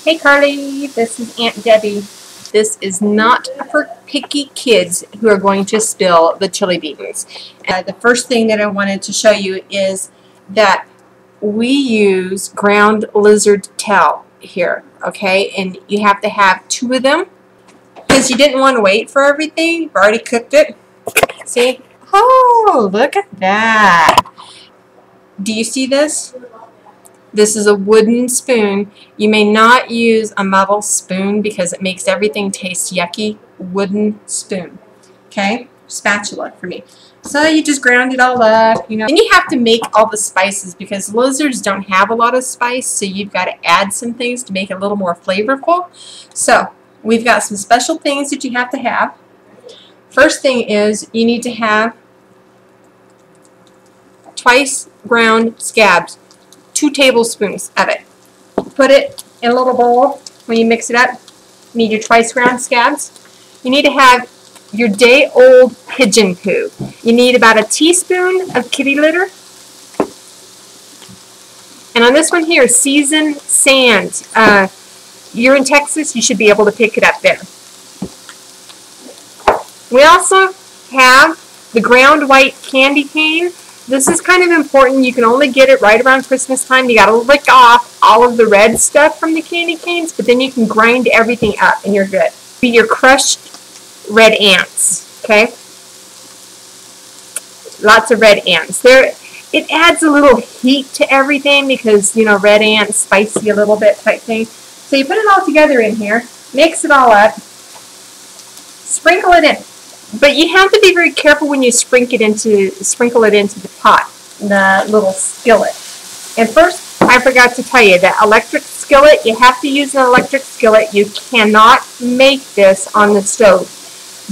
Hey Carly, this is Aunt Debbie. This is not for picky kids who are going to spill the chili beans. The first thing that I wanted to show you is that we use ground lizard tail here, okay? And you have to have 2 of them because you didn't want to wait for everything. You've already cooked it. See? Oh, look at that. Do you see this? This is a wooden spoon. You may not use a metal spoon because it makes everything taste yucky. Wooden spoon. Okay? Spatula for me. So you just ground it all up, you know. And you have to make all the spices because lizards don't have a lot of spice, so you've got to add some things to make it a little more flavorful. So we've got some special things that you have to have. First thing is you need to have twice ground scabs. 2 tablespoons of it. Put it in a little bowl. When you mix it up, you need your twice ground scabs. You need to have your day-old pigeon poo. You need about a teaspoon of kitty litter. And on this one here, seasoned sand. You're in Texas, you should be able to pick it up there. We also have the ground white candy cane. This is kind of important. You can only get it right around Christmas time. You got to lick off all of the red stuff from the candy canes, but then you can grind everything up and you're good. Your crushed red ants, okay? Lots of red ants. It adds a little heat to everything because, you know, red ants, spicy a little bit type thing. So you put it all together in here, mix it all up, sprinkle it in. But you have to be very careful when you sprinkle it into the pot, the little skillet. And first, I forgot to tell you, that electric skillet, you have to use an electric skillet. You cannot make this on the stove.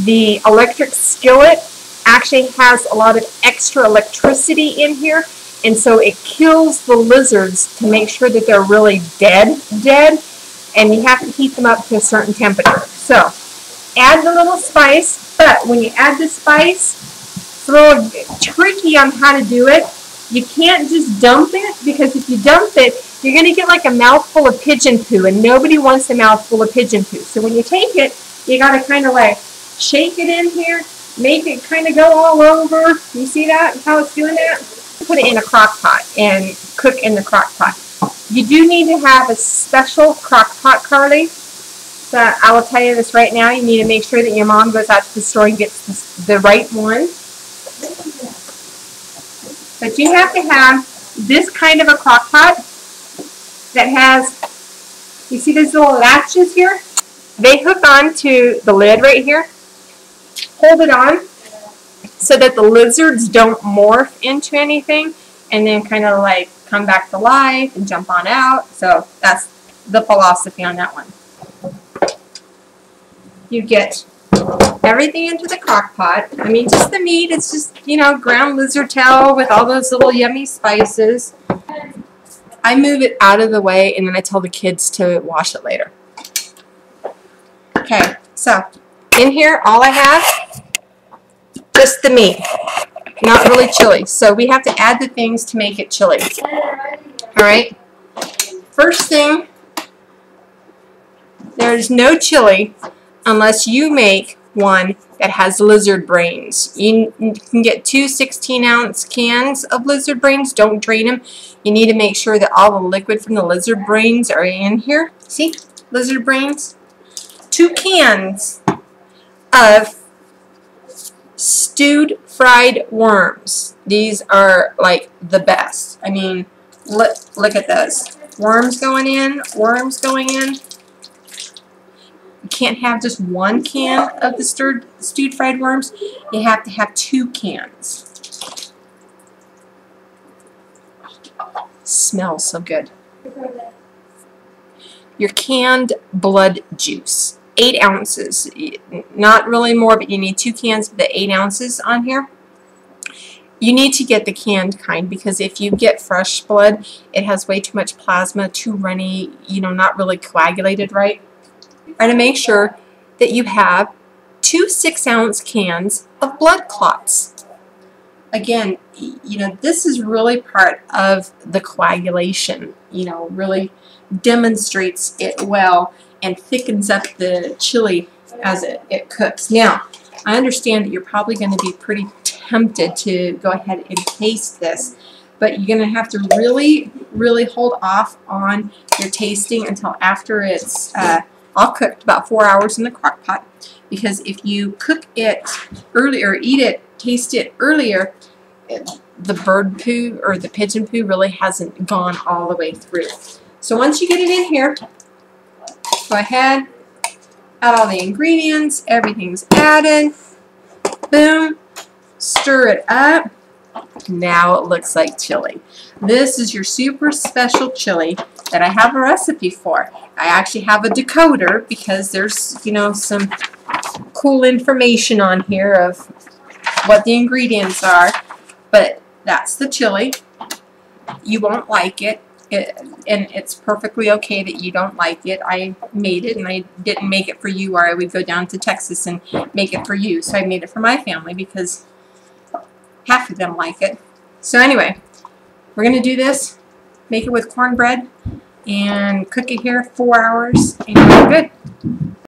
The electric skillet actually has a lot of extra electricity in here, and so it kills the lizards to make sure that they're really dead, and you have to heat them up to a certain temperature. So, add the little spice. But when you add the spice, it's a little tricky on how to do it. You can't just dump it, because if you dump it, you're going to get like a mouthful of pigeon poo, and nobody wants a mouthful of pigeon poo. So when you take it, you got to kind of like shake it in here, make it kind of go all over. You see that, how it's doing that? Put it in a crock pot and cook in the crock pot. You do need to have a special crock pot, Carly. So I will tell you this right now, you need to make sure that your mom goes out to the store and gets the right one. But you have to have this kind of a crock pot that has, you see these little latches here? They hook on to the lid right here. Hold it on so that the lizards don't morph into anything and then kind of like come back to life and jump on out. So that's the philosophy on that one. You get everything into the crock pot. I mean, just the meat. It's just, you know, ground lizard tail with all those little yummy spices. I move it out of the way, and then I tell the kids to wash it later. Okay, so in here, all I have, just the meat. Not really chili. So we have to add the things to make it chili. All right? First thing, there's no chili unless you make one that has lizard brains. You can get 2 16-ounce cans of lizard brains. Don't drain them. You need to make sure that all the liquid from the lizard brains are in here. See? Lizard brains. 2 cans of stewed fried worms. These are like the best. I mean, look at those. Worms going in, worms going in. You can't have just 1 can of the stewed fried worms. You have to have 2 cans. Smells so good. Your canned blood juice. 8 ounces. Not really more, but you need 2 cans of the 8 ounces on here. You need to get the canned kind because if you get fresh blood, it has way too much plasma, too runny, you know, not really coagulated right. And to make sure that you have 2 6-ounce cans of blood clots. Again, you know, this is really part of the coagulation you know, really demonstrates it well and thickens up the chili as it cooks. Now, I understand that you're probably going to be pretty tempted to go ahead and taste this, but you're going to have to really, really hold off on your tasting until after it's all cooked, about 4 hours in the crock pot, because if you cook it earlier, eat it, taste it earlier, the bird poo or the pigeon poo really hasn't gone all the way through. So once you get it in here, go ahead, add all the ingredients, everything's added, boom, stir it up. Now it looks like chili. This is your super special chili that I have a recipe for. I actually have a decoder because there's, you know, some cool information on here of what the ingredients are, but that's the chili. You won't like it. And it's perfectly okay that you don't like it. I made it, and I didn't make it for you, or I would go down to Texas and make it for you. So I made it for my family because half of them like it. So anyway, we're going to do this, make it with cornbread, and cook it here 4 hours, and we're good.